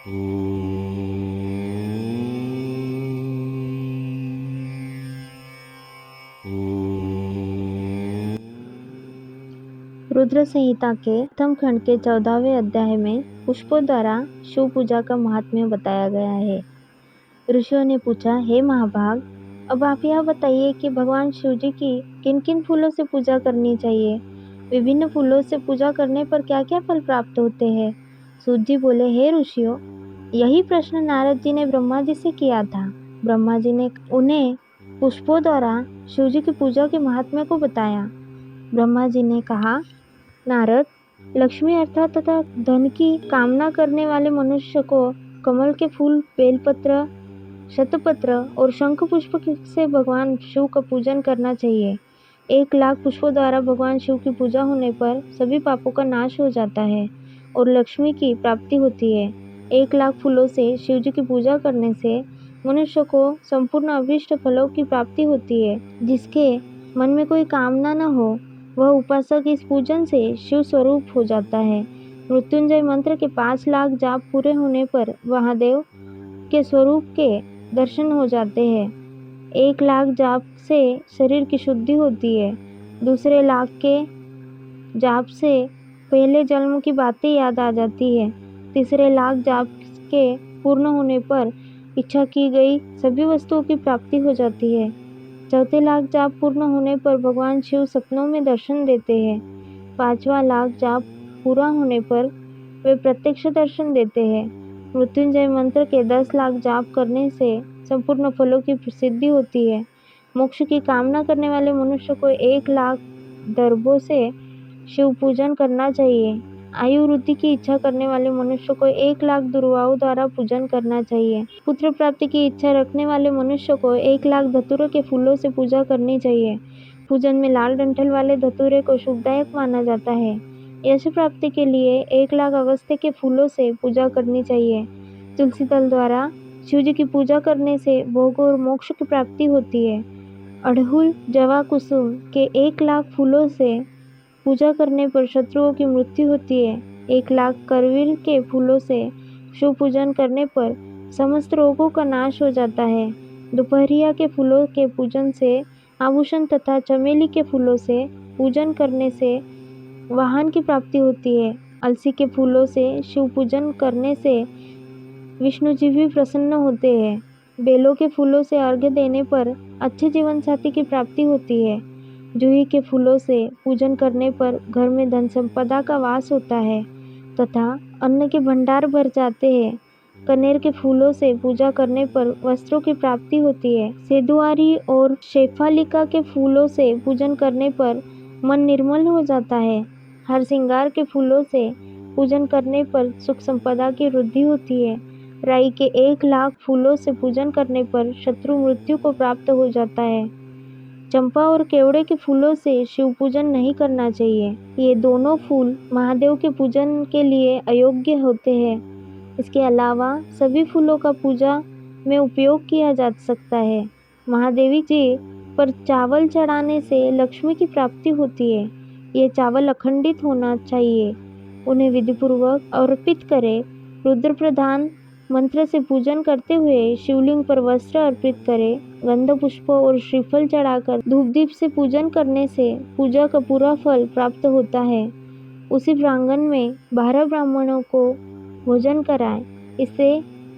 रुद्र संहिता के प्रथम खंड के 14वें अध्याय में पुष्पों द्वारा शिव पूजा का महात्म्य बताया गया है। ऋषियों ने पूछा, हे महाभाग, अब आप यह बताइए कि भगवान शिव जी की किन किन फूलों से पूजा करनी चाहिए। विभिन्न फूलों से पूजा करने पर क्या क्या फल प्राप्त होते हैं। सूत जी बोले, हे ऋषियों, यही प्रश्न नारद जी ने ब्रह्मा जी से किया था। ब्रह्मा जी ने उन्हें पुष्पों द्वारा शिव जी की पूजा के महात्म्य को बताया। ब्रह्मा जी ने कहा, नारद, लक्ष्मी अर्थात तथा धन की कामना करने वाले मनुष्य को कमल के फूल, बेलपत्र, शतपत्र और शंख पुष्प से भगवान शिव का पूजन करना चाहिए। 1,00,000 पुष्पों द्वारा भगवान शिव की पूजा होने पर सभी पापों का नाश हो जाता है और लक्ष्मी की प्राप्ति होती है। 1,00,000 फूलों से शिव जी की पूजा करने से मनुष्य को संपूर्ण अभीष्ट फलों की प्राप्ति होती है। जिसके मन में कोई कामना न हो, वह उपासक इस पूजन से शिव स्वरूप हो जाता है। मृत्युंजय मंत्र के 5,00,000 जाप पूरे होने पर महादेव के स्वरूप के दर्शन हो जाते हैं। 1,00,000 जाप से शरीर की शुद्धि होती है। दूसरे लाख के जाप से पहले जन्म की बातें याद आ जाती है। तीसरे लाख जाप के पूर्ण होने पर इच्छा की गई सभी वस्तुओं की प्राप्ति हो जाती है। चौथे लाख जाप पूर्ण होने पर भगवान शिव सपनों में दर्शन देते हैं। 5वां लाख जाप पूरा होने पर वे प्रत्यक्ष दर्शन देते हैं। मृत्युंजय मंत्र के 10,00,000 जाप करने से संपूर्ण फलों की सिद्धि होती है। मोक्ष की कामना करने वाले मनुष्य को 1,00,000 दर्भों से शिव पूजन करना चाहिए। आयु वृद्धि की इच्छा करने वाले मनुष्य को 1,00,000 दुर्वाओं द्वारा पूजन करना चाहिए। पुत्र प्राप्ति की इच्छा रखने वाले मनुष्य को 1,00,000 धतूरे के फूलों से पूजा करनी चाहिए। पूजन में लाल डंठल वाले धतूरे को शुभदायक माना जाता है। यश प्राप्ति के लिए 1,00,000 अगस्त्य के फूलों से पूजा करनी चाहिए। तुलसी दल द्वारा शिव जी की पूजा करने से भोग और मोक्ष की प्राप्ति होती है। अड़हुल, जवा, कुसुम के 1,00,000 फूलों से पूजा करने पर शत्रुओं की मृत्यु होती है। 1,00,000 करवीर के फूलों से शिव पूजन करने पर समस्त रोगों का नाश हो जाता है। दोपहरिया के फूलों के पूजन से आभूषण तथा चमेली के फूलों से पूजन करने से वाहन की प्राप्ति होती है। अलसी के फूलों से शिव पूजन करने से विष्णु जी भी प्रसन्न होते हैं। बेलों के फूलों से अर्घ्य देने पर अच्छे जीवन साथी की प्राप्ति होती है। जूही के फूलों से पूजन करने पर घर में धन संपदा का वास होता है तथा अन्न के भंडार भर जाते हैं। कनेर के फूलों से पूजा करने पर वस्त्रों की प्राप्ति होती है। सेदुआरी और शेफालिका के फूलों से पूजन करने पर मन निर्मल हो जाता है। हर श्रृंगार के फूलों से पूजन करने पर सुख संपदा की वृद्धि होती है। राई के 1,00,000 फूलों से पूजन करने पर शत्रु मृत्यु को प्राप्त हो जाता है। चंपा और केवड़े के फूलों से शिव पूजन नहीं करना चाहिए। ये दोनों फूल महादेव के पूजन के लिए अयोग्य होते हैं। इसके अलावा सभी फूलों का पूजा में उपयोग किया जा सकता है। महादेवी जी पर चावल चढ़ाने से लक्ष्मी की प्राप्ति होती है। ये चावल अखंडित होना चाहिए। उन्हें विधिपूर्वक अर्पित करें। रुद्र प्रधान मंत्र से पूजन करते हुए शिवलिंग पर वस्त्र अर्पित करें। गंध पुष्प और श्रीफल चढ़ाकर धूप दीप से पूजन करने से पूजा का पूरा फल प्राप्त होता है। उसी प्रांगण में 12 ब्राह्मणों को भोजन कराएं। इससे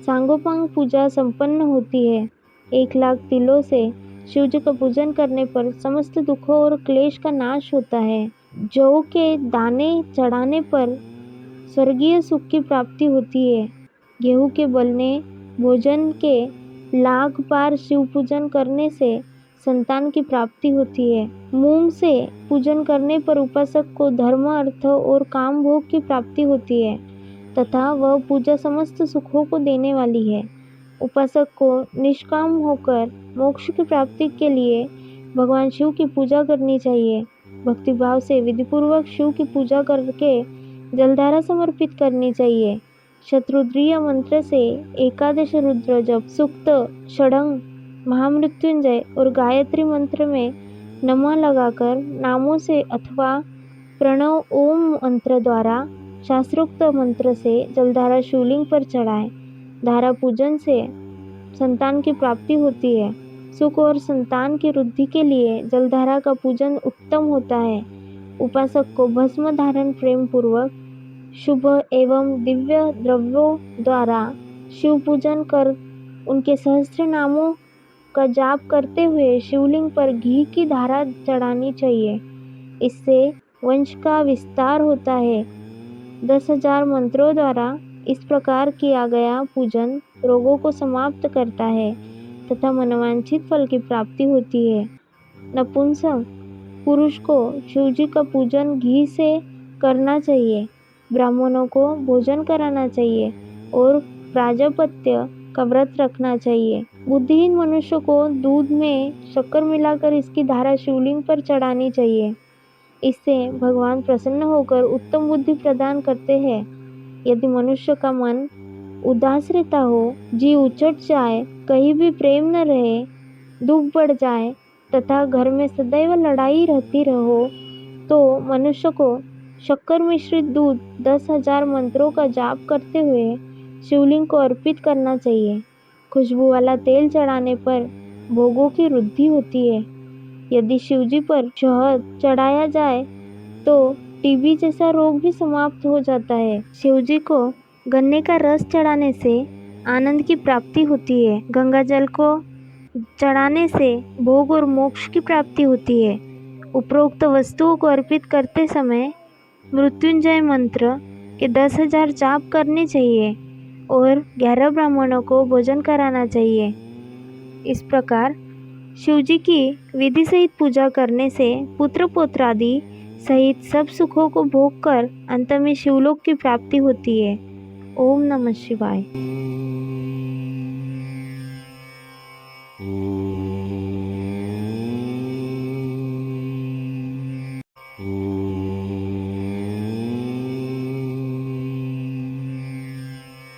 सांगोपांग पूजा संपन्न होती है। 1,00,000 तिलों से शिव जी का पूजन करने पर समस्त दुखों और क्लेश का नाश होता है। जौ के दाने चढ़ाने पर स्वर्गीय सुख की प्राप्ति होती है। गेहूं के बलने भोजन के लाख बार शिव पूजन करने से संतान की प्राप्ति होती है। मूंग से पूजन करने पर उपासक को धर्म, अर्थ और काम भोग की प्राप्ति होती है तथा वह पूजा समस्त सुखों को देने वाली है। उपासक को निष्काम होकर मोक्ष की प्राप्ति के लिए भगवान शिव की पूजा करनी चाहिए। भक्तिभाव से विधिपूर्वक शिव की पूजा करके जलधारा समर्पित करनी चाहिए। शत्रुद्रीय मंत्र से 11 रुद्र जप, सूक्त, षडंग, महामृत्युंजय और गायत्री मंत्र में नमः लगाकर नामों से अथवा प्रणव ओम मंत्र द्वारा शास्त्रोक्त मंत्र से जलधारा शिवलिंग पर चढ़ाएं। धारा पूजन से संतान की प्राप्ति होती है। सुख और संतान की वृद्धि के लिए जलधारा का पूजन उत्तम होता है। उपासक को भस्म धारण प्रेम पूर्वक शुभ एवं दिव्य द्रव्यों द्वारा शिव पूजन कर उनके सहस्त्र नामों का जाप करते हुए शिवलिंग पर घी की धारा चढ़ानी चाहिए। इससे वंश का विस्तार होता है। 10,000 मंत्रों द्वारा इस प्रकार किया गया पूजन रोगों को समाप्त करता है तथा मनोवांछित फल की प्राप्ति होती है। नपुंसक पुरुष को शिवजी का पूजन घी से करना चाहिए। ब्राह्मणों को भोजन कराना चाहिए और प्राजापत्य का व्रत रखना चाहिए। बुद्धिहीन मनुष्य को दूध में शक्कर मिलाकर इसकी धारा शिवलिंग पर चढ़ानी चाहिए। इससे भगवान प्रसन्न होकर उत्तम बुद्धि प्रदान करते हैं। यदि मनुष्य का मन उदास रहता हो, जी उचट जाए, कहीं भी प्रेम न रहे, दुख बढ़ जाए तथा घर में सदैव लड़ाई रहती रहो, तो मनुष्य को शक्कर मिश्रित दूध 10,000 मंत्रों का जाप करते हुए शिवलिंग को अर्पित करना चाहिए। खुशबू वाला तेल चढ़ाने पर भोगों की वृद्धि होती है। यदि शिवजी पर शहद चढ़ाया जाए तो टीबी जैसा रोग भी समाप्त हो जाता है। शिवजी को गन्ने का रस चढ़ाने से आनंद की प्राप्ति होती है। गंगा जल को चढ़ाने से भोग और मोक्ष की प्राप्ति होती है। उपरोक्त वस्तुओं को अर्पित करते समय मृत्युंजय मंत्र के 10,000 जाप करने चाहिए और 11 ब्राह्मणों को भोजन कराना चाहिए। इस प्रकार शिवजी की विधि सहित पूजा करने से पुत्र पौत्रादि सहित सब सुखों को भोग कर अंत में शिवलोक की प्राप्ति होती है। ओम नमः शिवाय।